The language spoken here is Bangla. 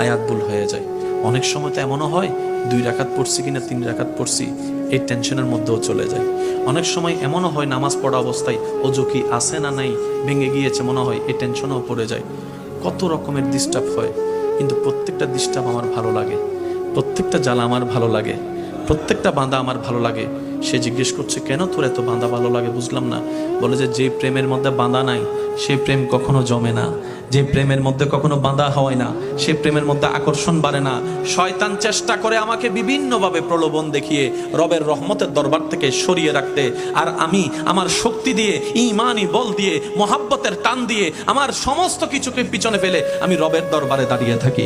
আয়াত ভুল হয়ে যায়। অনেক সময় তো এমনও হয় 2 রাকাত পড়ছি কিনা 3 রাকাত পড়ছি এই টেনশনের মধ্যেও চলে যায়। অনেক সময় এমনও হয় নামাজ পড়া অবস্থায় ওযু কি আছে না নাই ভেঙে গিয়েছে মনে হয়, এই টেনশনেও পড়ে যায়। কত রকমের ডিস্টার্ব হয়, কিন্তু প্রত্যেকটা ডিস্টার্ব আমার ভালো লাগে, প্রত্যেকটা জ্বালা আমার ভালো লাগে, প্রত্যেকটা বাঁধা আমার ভালো লাগে। সে জিজ্ঞেস করছে কেন তোর এত বাঁধা ভালো লাগে, বুঝলাম না। বলে যে প্রেমের মধ্যে বাঁধা নাই সেই প্রেম কখনো জমে না, যে প্রেমের মধ্যে কখনো বাঁধা হয় না সে প্রেমের মধ্যে আকর্ষণ বাড়ে না। শয়তান চেষ্টা করে আমাকে বিভিন্নভাবে প্রলোভন দেখিয়ে রবের রহমতের দরবার থেকে সরিয়ে রাখতে, আর আমি আমার শক্তি দিয়ে, ঈমানি বল দিয়ে, মোহাব্বতের টান দিয়ে আমার সমস্ত কিছুকে পিছনে ফেলে আমি রবের দরবারে দাঁড়িয়ে থাকি।